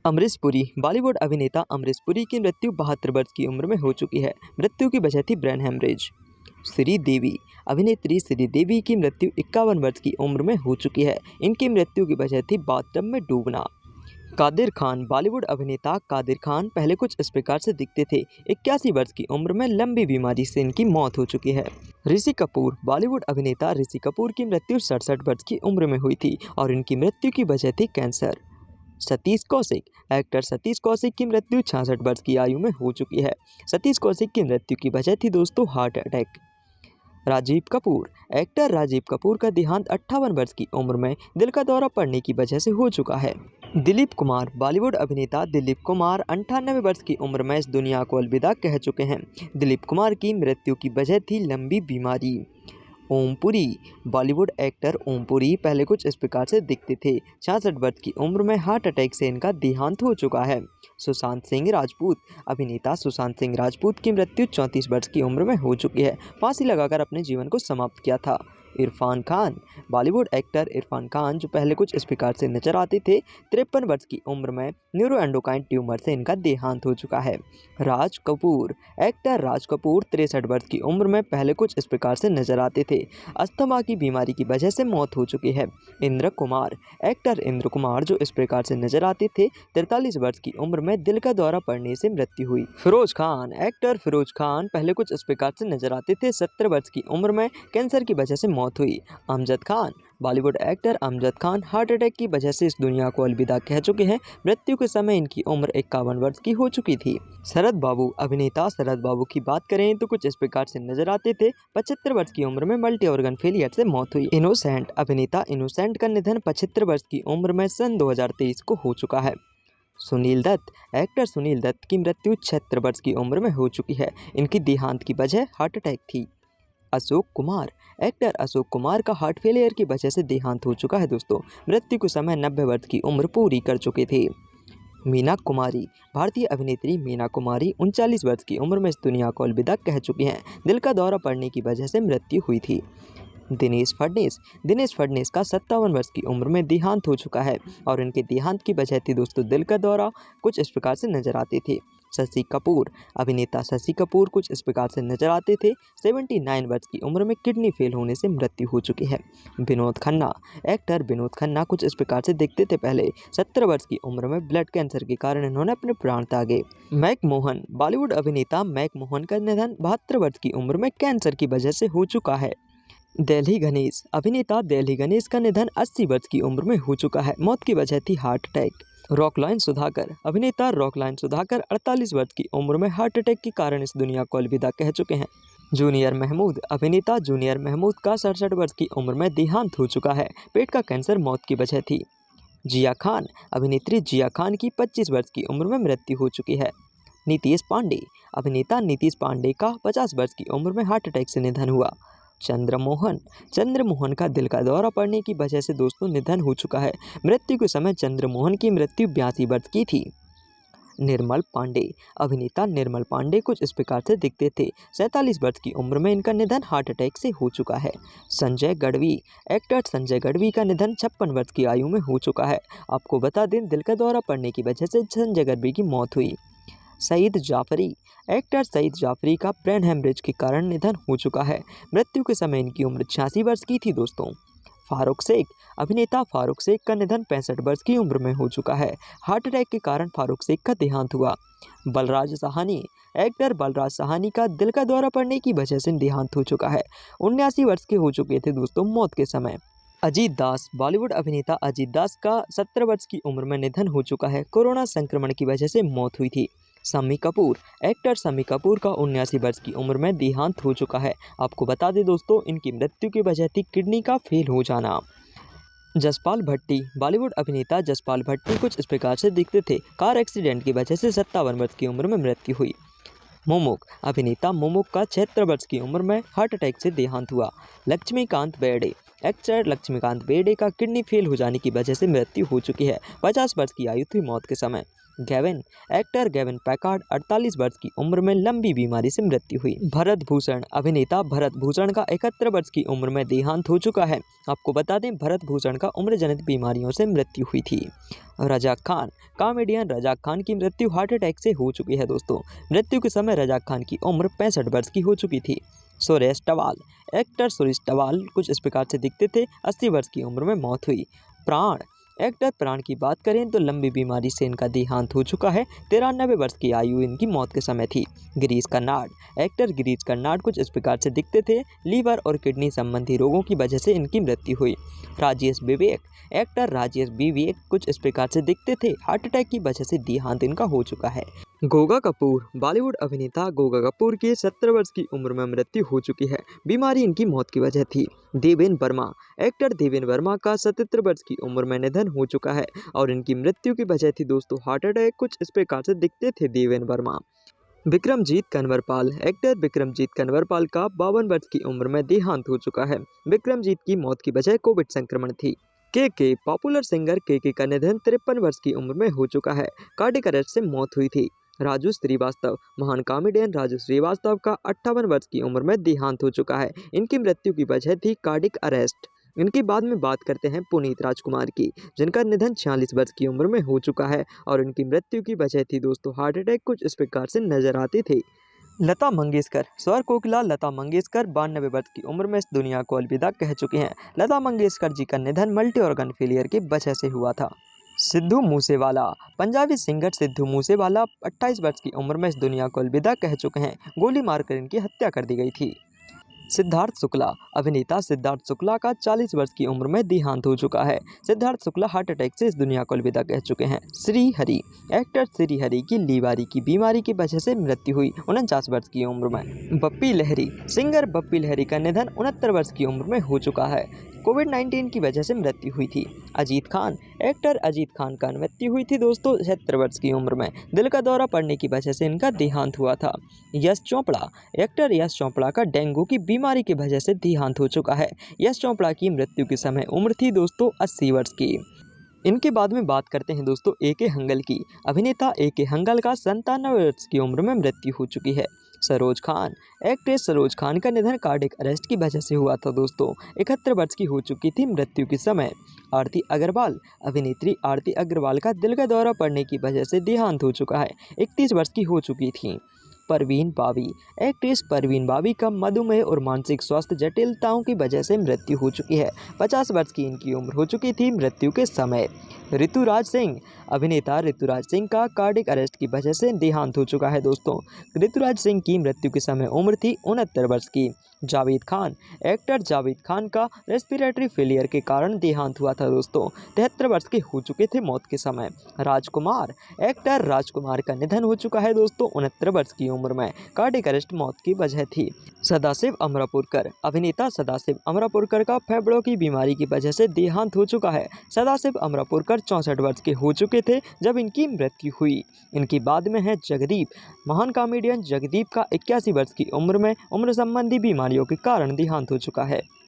अमरीश पुरी। बॉलीवुड अभिनेता अमरीश पुरी की मृत्यु 72 वर्ष की उम्र में हो चुकी है। मृत्यु की वजह थी ब्रेन हेमरेज। श्रीदेवी। अभिनेत्री श्रीदेवी की मृत्यु 51 वर्ष की उम्र में हो चुकी है। इनकी मृत्यु की वजह थी बाथटब में डूबना। कादिर खान। बॉलीवुड अभिनेता कादिर खान पहले कुछ इस प्रकार से दिखते थे। 81 वर्ष की उम्र में लंबी बीमारी से इनकी मौत हो चुकी है। ऋषि कपूर। बॉलीवुड अभिनेता ऋषि कपूर की मृत्यु 67 वर्ष की उम्र में हुई थी और इनकी मृत्यु की वजह थी कैंसर। सतीश कौशिक। एक्टर सतीश कौशिक की मृत्यु 66 वर्ष की आयु में हो चुकी है। सतीश कौशिक की मृत्यु की वजह थी दोस्तों heart attack. Rajiv Kapoor. Actor Rajiv Kapoor का देहांत 58 वर्ष की उम्र में दिल का दौरा पड़ने की वजह से हो चुका है। दिलीप कुमार। बॉलीवुड अभिनेता दिलीप कुमार 98 वर्ष की उम्र में इस दुनिया को अलविदा कह चुके हैं। दिलीप कुमार की मृत्यु की वजह थी लंबी बीमारी। ओम पुरी। बॉलीवुड एक्टर ओम पुरी पहले कुछ इस प्रकार से दिखते थे। 66 वर्ष की उम्र में हार्ट अटैक से इनका देहांत हो चुका है। सुशांत सिंह राजपूत। अभिनेता सुशांत सिंह राजपूत की मृत्यु 34 वर्ष की उम्र में हो चुकी है। फांसी लगाकर अपने जीवन को समाप्त किया था। इरफान खान। बॉलीवुड एक्टर इरफान खान जो पहले कुछ इस प्रकार से नजर आते थे, 53 वर्ष की उम्र में न्यूरोएंडोक्राइन ट्यूमर से इनका देहांत हो चुका है। राज कपूर। एक्टर राज कपूर 63 वर्ष की उम्र में पहले कुछ इस प्रकार से नजर आते थे। अस्थमा की बीमारी की वजह से मौत हो चुकी है। इंद्र कुमार। एक्टर इंद्र कुमार जो इस प्रकार से नजर आते थे, 43 वर्ष की उम्र में दिल का दौरा पड़ने से मृत्यु हुई। फिरोज खान। एक्टर फिरोज खान पहले कुछ इस प्रकार से नजर आते थे, 70 वर्ष की उम्र में कैंसर की वजह से मौत हुई। Amjad Khan. Bollywood actor Amjad Khan heart attack की वजह से इस दुनिया को अलविदा कह चुके हैं। मृत्यु के समय इनकी उम्र 51 वर्ष की हो चुकी थी। शरद बाबू। अभिनेता शरद बाबू की बात करें तो कुछ इस प्रकार से नजर आते थे, 75 वर्ष की उम्र में मल्टी ऑर्गन फेलियर से मौत हुई। इनोसेंट। अभिनेता इनोसेंट का निधन 75 वर्ष की उम्र में सन 2023 को हो चुका है। सुनील दत्त। एक्टर सुनील दत्त की मृत्यु 76 वर्ष की उम्र में हो चुकी है। इनकी देहांत की वजह हार्ट अटैक थी। अशोक कुमार। एक्टर अशोक कुमार का हार्ट फेलियर की वजह से देहांत हो चुका है दोस्तों। मृत्यु के समय 90 वर्ष की उम्र पूरी कर चुके थे। मीना कुमारी। भारतीय अभिनेत्री मीना कुमारी 39 वर्ष की उम्र में इस दुनिया को अलविदा कह चुकी हैं। दिल का दौरा पड़ने की वजह से मृत्यु हुई थी। दिनेश फडणवीस। दिनेश फडणवीस का 57 वर्ष की उम्र में देहांत हो चुका है और इनके देहांत की वजह थी दोस्तों दिल का दौरा। कुछ इस प्रकार से नजर आते थे। शशि कपूर। अभिनेता शशि कपूर कुछ इस प्रकार से नजर आते थे, 79 वर्ष की उम्र में किडनी फेल होने से मृत्यु हो चुकी है। विनोद खन्ना। एक्टर विनोद खन्ना कुछ इस प्रकार से दिखते थे पहले, 70 वर्ष की उम्र में ब्लड कैंसर के कारण इन्होंने अपने प्राण त्यागे। मैक मोहन। बॉलीवुड अभिनेता मैक मोहन का निधन 72 वर्ष की उम्र में कैंसर की वजह से हो चुका है। दिल्ली गणेश। अभिनेता दिल्ली गणेश का निधन 80 वर्ष की उम्र में हो चुका है। मौत की वजह थी हार्ट अटैक। रॉकलाइन सुधाकर। अभिनेता रॉकलाइन सुधाकर 48 वर्ष की उम्र में हार्ट अटैक के कारण इस दुनिया को अलविदा कह चुके हैं। जूनियर महमूद। अभिनेता जूनियर महमूद का 67 वर्ष की उम्र में देहांत हो चुका है। पेट का कैंसर मौत की वजह थी। जिया खान। अभिनेत्री जिया खान की 25 वर्ष की उम्र में मृत्यु हो चुकी है। नीतीश पांडे। अभिनेता नीतीश पांडे का 50 वर्ष की उम्र में हार्ट अटैक से निधन हुआ। चंद्रमोहन। चंद्रमोहन का दिल का दौरा पड़ने की वजह से दोस्तों निधन हो चुका है। मृत्यु के समय चंद्रमोहन की मृत्यु 82 वर्ष की थी। निर्मल पांडे। अभिनेता निर्मल पांडे कुछ इस प्रकार से दिखते थे, 47 वर्ष की उम्र में इनका निधन हार्ट अटैक से हो चुका है। संजय गढ़वी। एक्टर संजय गढ़वी का निधन 56 वर्ष की आयु में हो चुका है। आपको बता दें दिल का दौरा पड़ने की वजह से संजय गढ़वी की मौत हुई। सईद जाफरी। एक्टर सईद जाफरी का ब्रेन हेमरेज के कारण निधन हो चुका है। मृत्यु के समय इनकी उम्र 86 वर्ष की थी दोस्तों। फारूक शेख। अभिनेता फारूक शेख का निधन 65 वर्ष की उम्र में हो चुका है। हार्ट अटैक के कारण फारूक शेख का देहांत हुआ। बलराज साहनी। एक्टर बलराज साहनी का दिल का दौरा पड़ने की वजह से देहांत हो चुका है। 79 वर्ष के हो चुके थे दोस्तों मौत के समय। अजीत दास। बॉलीवुड अभिनेता अजीत दास का 70 वर्ष की उम्र में निधन हो चुका है। कोरोना संक्रमण की वजह से मौत हुई थी। शम्मी कपूर। एक्टर शम्मी कपूर का 79 वर्ष की उम्र में देहांत हो चुका है। आपको बता दें दोस्तों इनकी मृत्यु की वजह थी किडनी का फेल हो जाना। जसपाल भट्टी। बॉलीवुड अभिनेता जसपाल भट्टी कुछ इस प्रकार से दिखते थे, कार एक्सीडेंट की वजह से 57 वर्ष की उम्र में मृत्यु हुई। मोमुक। अभिनेता मोमुक का 76 वर्ष की उम्र में हार्ट अटैक से देहांत हुआ। लक्ष्मीकांत बेर्डे। एक्टर लक्ष्मीकांत बेर्डे का किडनी फेल हो जाने की वजह से मृत्यु हो चुकी है। 50 वर्ष की आयु थी मौत के समय। गेविन एक्टर गेविन पैकार्ड 48 वर्ष की उम्र में लंबी बीमारी से मृत्यु हुई। भरत भूषण अभिनेता भरत भूषण का 71 वर्ष की उम्र में देहांत हो चुका है। आपको बता दें भरत भूषण का उम्र जनित बीमारियों से मृत्यु हुई थी। रजाक खान कॉमेडियन रजाक खान की मृत्यु हार्ट अटैक से हो चुकी है दोस्तों। मृत्यु के समय रजाक खान की उम्र 65 वर्ष की हो चुकी थी। Suresh towel actor Suresh towel कुछ इस प्रकार से दिखते थे। 80 वर्ष की उम्र में मौत हुई। प्राण एक्टर प्राण की बात करें तो लंबी बीमारी से इनका देहांत हो चुका है। 93 वर्ष की आयु इनकी मौत के समय थी। गिरीश कर्नाड एक्टर गिरीश कर्नाड कुछ इस प्रकार से दिखते थे। लीवर और किडनी संबंधी रोगों की वजह से इनकी मृत्यु हुई। राजेश विवेक एक्टर राजेश विवेक कुछ इस प्रकार से दिखते थे। हार्ट अटैक की वजह से देहांत इनका हो चुका है। गोगा कपूर बॉलीवुड अभिनेता गोगा कपूर की 70 वर्ष की उम्र में मृत्यु हो चुकी है। बीमारी इनकी मौत की वजह थी। देवेन वर्मा एक्टर देवेन वर्मा का 77 वर्ष की उम्र में निधन हो चुका है और इनकी मृत्यु की वजह थी दोस्तों हार्ट अटैक। कुछ इस प्रकार से दिखते थे देवेन वर्मा। विक्रमजीत कनवरपाल एक्टर विक्रमजीत कनवरपाल का 52 वर्ष की उम्र में देहांत हो चुका है। विक्रमजीत की मौत की वजह कोविड संक्रमण थी। के पॉपुलर सिंगर के का निधन 53 वर्ष की उम्र में हो चुका है। कार्डियक अरेस्ट से मौत हुई थी। राजू श्रीवास्तव महान कॉमेडियन राजू श्रीवास्तव का 58 वर्ष की उम्र में देहांत हो चुका है। इनकी मृत्यु की वजह थी कार्डियक अरेस्ट। इनके बाद में बात करते हैं पुनीत राजकुमार की, जिनका निधन 46 वर्ष की उम्र में हो चुका है और इनकी मृत्यु की वजह थी दोस्तों हार्ट अटैक। कुछ इस प्रकार से नजर आती थी। लता मंगेशकर स्वर कोकिला लता मंगेशकर 92 वर्ष की उम्र में इस दुनिया को अलविदा कह चुकी हैं। लता मंगेशकर जी का निधन मल्टी ऑर्गन फेलियर की वजह से हुआ था। सिद्धू मूसेवाला पंजाबी सिंगर सिद्धू मूसेवाला 28 वर्ष की उम्र में इस दुनिया को अलविदा कह चुके हैं। गोली मारकर इनकी हत्या कर दी गई थी। सिद्धार्थ शुक्ला अभिनेता सिद्धार्थ शुक्ला का 40 वर्ष की उम्र में देहांत हो चुका है। सिद्धार्थ शुक्ला हार्ट अटैक से इस दुनिया को अलविदा कह चुके हैं। श्रीहरि एक्टर श्रीहरि की लीवारी की बीमारी की वजह से मृत्यु हुई 49 वर्ष की उम्र में। बप्पी लहरी सिंगर बप्पी लहरी का निधन 69 वर्ष की उम्र में हो चुका है। कोविड-19 की वजह से मृत्यु हुई थी। अजीत खान एक्टर अजीत खान का मृत्यु हुई थी दोस्तों 76 वर्ष की उम्र में। दिल का दौरा पड़ने की वजह से इनका देहांत हुआ था। यश चोपड़ा एक्टर यश चोपड़ा का डेंगू की बीमारी की वजह से देहांत हो चुका है। यश चोपड़ा की मृत्यु के समय उम्र थी दोस्तों 80 वर्ष की। इनके बाद में बात करते हैं दोस्तों ए.के. हंगल की। अभिनेता ए.के. हंगल का 97 वर्ष की उम्र में मृत्यु हो चुकी है। सरोज खान एक्ट्रेस सरोज खान का निधन कार्डियक अरेस्ट की वजह से हुआ था दोस्तों। 71 वर्ष की हो चुकी थी मृत्यु के समय। आरती अग्रवाल अभिनेत्री आरती अग्रवाल का दिल का दौरा पड़ने की वजह से देहांत हो चुका है। 31 वर्ष की हो चुकी थी। परवीन बावी एक्ट्रेस परवीन बावी का मधुमेह और मानसिक स्वास्थ्य जटिलताओं की वजह से मृत्यु हो चुकी है। 50 वर्ष की इनकी उम्र हो चुकी थी मृत्यु के समय। ऋतुराज सिंह अभिनेता ऋतुराज सिंह का कार्डियक अरेस्ट की वजह से देहांत हो चुका है दोस्तों। ऋतुराज सिंह की मृत्यु के समय उम्र थी 69 वर्ष की। जावेद खान एक्टर जावेद खान का रेस्पिरेटरी फेलियर के कारण देहांत हुआ था दोस्तों। 73 वर्ष के हो चुके थे मौत के समय। राजकुमार एक्टर राजकुमार का निधन हो चुका है दोस्तों 69 वर्ष की उम्र में। कार्डियक अरेस्ट मौत की वजह थी। सदाशिव अमरापुरकर अभिनेता सदाशिव अमरापुरकर का फेफड़ों की बीमारी की वजह से देहांत हो चुका है। सदाशिव अमरापुरकर 64 वर्ष के हो चुके थे जब इनकी मृत्यु हुई। इनकी बाद में है जगदीप महान कॉमेडियन जगदीप का 81 वर्ष की उम्र में उम्र संबंधी बीमारियों के कारण देहांत हो चुका है।